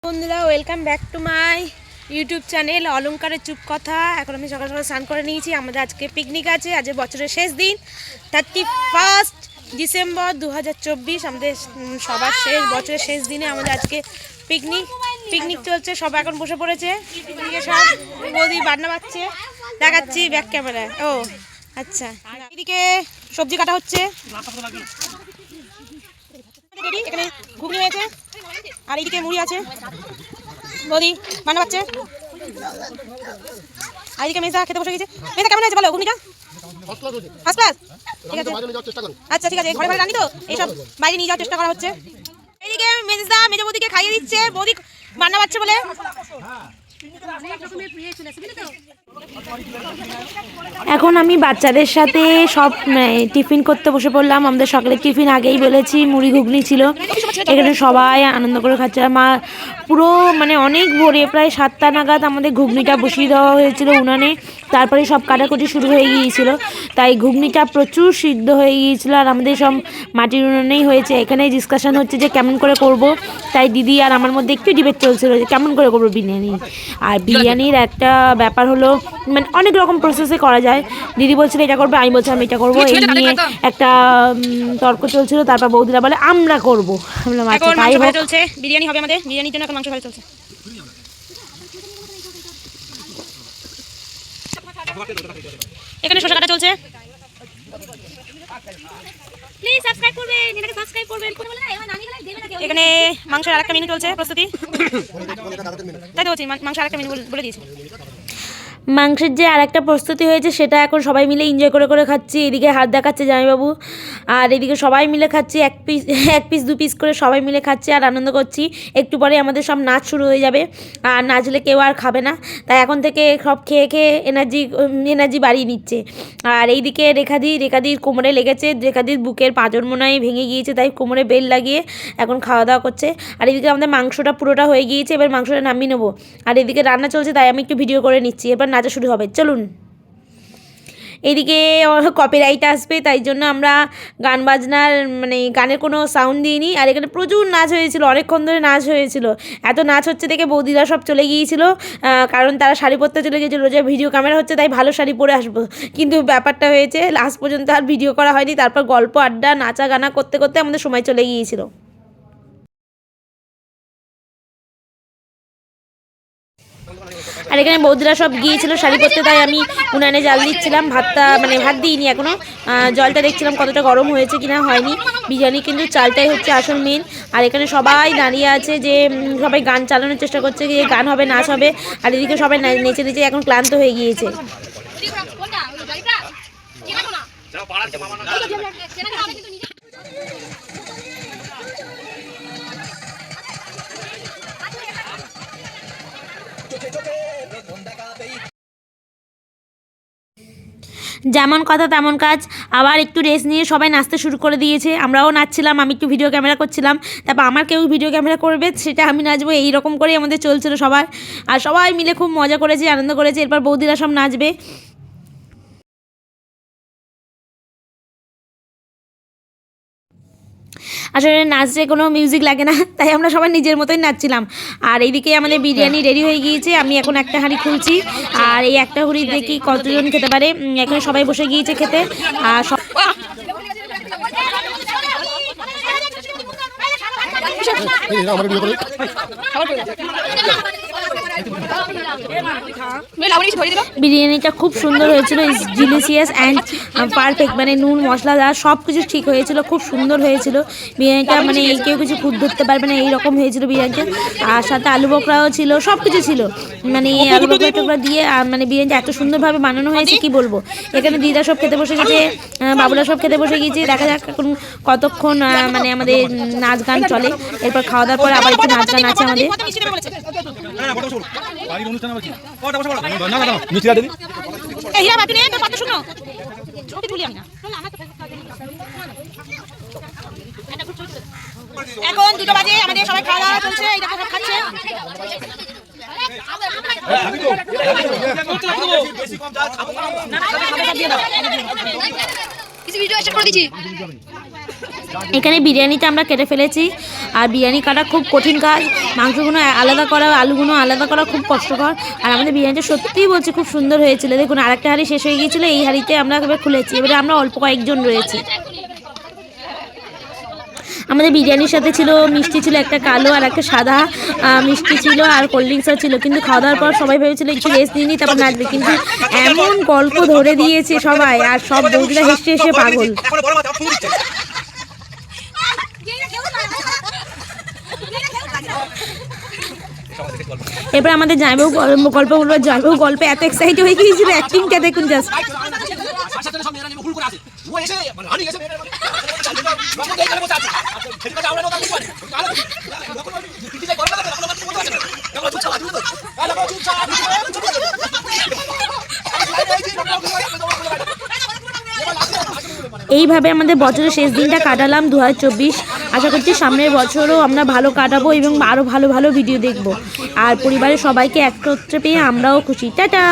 বন্ধুরা welcome back to my YouTube channel অলঙ্কারের চুপ কথা। এখন আমি সকাল সকাল স্নান করে নিয়েছি। আমাদের আজকে পিকনিক আছে, আজ বছরের শেষ দিন 31 ডিসেম্বর 2024। আমাদের সবার বছরের শেষ দিনে আমাদের আজকে পিকনিক চলছে। সবাই এখন বসে পড়েছে পিকনিকে, সব বৌদি বান্না বাচ্ছে, দেখাচ্ছি ব্যাক ক্যামেরায়। ও আচ্ছা, এদিকে সবজি কাটা হচ্ছে, এখানে ঘুগনি হয়েছে, আর এইদিকে মুড়ি আছে, বৌদি বান্না পাচ্ছে। আর এইদিকে মেজদা খেতে বসে গেছে। মেজদা কেমন হয়েছে বলো ঘুগনিটা? First class. ঠিক আছে, আচ্ছা ঠিক আছে, ঘরে ঘরে রান্নি তো, এইসব বাইরে নিয়ে যাওয়ার চেষ্টা করা হচ্ছে। এইদিকে মেজদা মেজো বৌদিকে খাইয়ে দিচ্ছে, বৌদি বান্না পাচ্ছে বলে। এখন আমি বাচ্চাদের সাথে সব টিফিন করতে বসে পড়লাম। আমাদের সকালের টিফিন আগেই বলেছি, মুড়ি ঘুগনি ছিল। এখানে সবাই আনন্দ করে খাচ্ছে। মা পুরো অনেক ভোরে প্রায় 7টা নাগাদ আমাদের ঘুগনিটা বসিয়ে দেওয়া হয়েছিল উনানে। তারপরে সব কাটাকুটি শুরু হয়ে গিয়েছিল, তাই ঘুগনিটা প্রচুর সিদ্ধ হয়ে গিয়েছিল। আর আমাদের সব মাটির উনানেই হয়েছে। এখানে ডিসকাশন হচ্ছে যে কেমন করে করব। তাই দিদি আর আমার মধ্যে একটু ডিবেট চলছিল যে কেমন করে করবো বিরিয়ানি। আর বিরিয়ানির একটা ব্যাপার হলো অনেক রকম প্রসেসে করা যায়। দিদি বলছিল এটা করবে, আমি বলছিলাম এটা করবো। এই নিয়ে একটা তর্ক চলছিল। তারপর বৌদিরা বলে আমরা করবো। এখন মাংস ভাজা চলছে, বিরিয়ানি হবে আমাদের। বিরিয়ানির জন্য এখন মাংস ভাজা চলছে। এখানে শসা কাটা চলছে। এখানে মাংসের আরেকটা মেনু চলছে, প্রস্তুতি। তাই তো বলছি, মাংসের আরেকটা মেনু বলে দিয়েছি। মাংসের যে আরেকটা প্রস্তুতি হয়েছে সেটা এখন সবাই মিলে এনজয় করে করে খাচ্ছি। এদিকে হাত দেখাচ্ছে জামাইবাবু, আর এদিকে সবাই মিলে খাচ্ছি। এক পিস 2 পিস করে সবাই মিলে খাচ্ছি আর আনন্দ করছি। একটু পরে আমাদের সব নাচ শুরু হয়ে যাবে, আর নাচলে কেউ আর খাবে না। তাই এখন থেকে সব খেয়ে খেয়ে এনার্জি বাড়িয়ে নিচ্ছে। আর এইদিকে রেখাদির কোমরে লেগেছে, রেখাদির বুকের পাঁজর মনে ভেঙে গিয়েছে, তাই কোমরে বেল লাগিয়ে এখন খাওয়া দাওয়া করছে। আর এদিকে আমাদের মাংসটা পুরোটা হয়ে গিয়েছে, এবার মাংসটা নামিয়ে নেবো। আর এদিকে রান্না চলছে, তাই আমি একটু ভিডিও করে নিচ্ছি। এবার নাচা শুরু হবে, চলুন। এদিকে কপিরাইট আসবে, তাই জন্য আমরা গান বাজনার গানের কোনো সাউন্ড দিইনি। আর এখানে প্রচুর নাচ হয়েছিল, অনেকক্ষণ ধরে নাচ হয়েছিল। এত নাচ হচ্ছে দেখে বৌদিরা সব চলে গিয়েছিল, কারণ তারা শাড়ি পরতে চলে গিয়েছিলো যে ভিডিও ক্যামেরা হচ্ছে, তাই ভালো শাড়ি পরে আসবো। কিন্তু ব্যাপারটা হয়েছে লাস্ট পর্যন্ত আর ভিডিও করা হয়নি। তারপর গল্প আড্ডা নাচা গানা করতে করতে আমাদের সময় চলে গিয়েছিল। আর এখানে বৌদিরা সব গিয়েছিল শাড়ি পরতে, তাই আমি উনানে জাল দিচ্ছিলাম। ভাতটা ভাত দিইনি এখনও, জলটা দেখছিলাম কতটা গরম হয়েছে কিনা, হয়নি। বিরিয়ানি কিন্তু চালটাই হচ্ছে আসল মেন। আর এখানে সবাই দাঁড়িয়ে আছে, যে সবাই গান চালানোর চেষ্টা করছে, যে গান হবে নাচ হবে। আর এদিকে সবাই নেচে নেচে এখন ক্লান্ত হয়ে গিয়েছে। যেমন কথা তেমন কাজ, আবার একটু রেস্ট নিয়ে সবাই নাচতে শুরু করে দিয়েছে। আমরাও নাচছিলাম, আমি একটু ভিডিও ক্যামেরা করছিলাম। তারপর আমার কেউ ভিডিও ক্যামেরা করবে, সেটা আমি নাচবো, এইরকম করেই আমাদের চলছিল সবার। আর সবাই মিলে খুব মজা করেছে, আনন্দ করেছে। এরপর বৌদিরা সব নাচবে। আসলে নাচে কোনো মিউজিক লাগে না, তাই আমরা সবাই নিজের মতোই নাচছিলাম। আর এইদিকে আমাদের বিরিয়ানি রেডি হয়ে গিয়েছে। আমি এখন একটা হাঁড়ি খুলছি, আর এই একটা হাঁড়ি দেখি কতজন খেতে পারে। এখানে সবাই বসে গিয়েছে খেতে। আর বিরিয়ানিটা খুব সুন্দর হয়েছিল, ডিলিশিয়াস অ্যান্ড পারফেক্ট। নুন মশলা যা সব কিছু ঠিক হয়েছিল, খুব সুন্দর হয়েছিল বিরিয়ানিটা। কেউ কিছু খুদ ধরতে পারবে না, এইরকম হয়েছিল বিরিয়ানিটা। আর সাথে আলু বকরাও ছিল, সব কিছু ছিল। আলু বকরা টুকরা দিয়ে বিরিয়ানিটা এত সুন্দরভাবে বানানো হয়েছে কি বলবো। এখানে দিদা সব খেতে বসে গেছে, বাবুরা সব খেতে বসে গিয়েছে। দেখা যাক এখন কতক্ষণ আমাদের নাচ গান চলে। এরপর খাওয়া দাওয়ার পর আবার একটু নাচ গান আছে আমাদের। এখন 2টা বাজে, আমাদের সবাই খাওয়া দাওয়া চলছে, এই দেখো সব খাচ্ছে। কিছু ভিডিও স্টার্ট করে দিচ্ছি। এখানে বিরিয়ানিটা আমরা কেটে ফেলেছি, আর বিরিয়ানি কাটা খুব কঠিন কাজ, মাংসগুলো আলাদা করা, আলুগুলো আলাদা করা খুব কষ্টকর। আর আমাদের বিরিয়ানিটা সত্যিই বলছি খুব সুন্দর হয়েছিল। দেখুন আরেকটা হাঁড়ি শেষ হয়ে গিয়েছিলো, এই হাঁড়িতে আমরা এবার খুলেছি। এবারে আমরা অল্প কয়েকজন রয়েছি। আমাদের বিরিয়ানির সাথে ছিল মিষ্টি, ছিল একটা কালো আর একটা সাদা, মিষ্টি ছিল আর কোল্ড ড্রিঙ্কসও ছিল। কিন্তু খাওয়া দাওয়ার পর সবাই ভেবেছিল একটু রেস্ট নিয়ে নিই তারপর নাচবে, কিন্তু এমন গল্প ধরে দিয়েছে সবাই, আর সব বৌদিরা হেসে হেসে পাগল। এবার আমাদের জামাইবাবু গল্প বলবো। জামাইবাবু গল্পে এত এক্সাইট হয়ে গিয়েছিল, অ্যাক্টিংটা দেখুন জাস্ট। এইভাবে আমাদের বছরের শেষ দিনটা কাটালাম 2024। আশা করছি সামনের বছরও আমরা ভালো কাটাবো এবং আরও ভালো ভালো ভিডিও দেখব। আর পরিবারের সবাইকে একত্রে পেয়ে আমরাও খুশি। টাটা।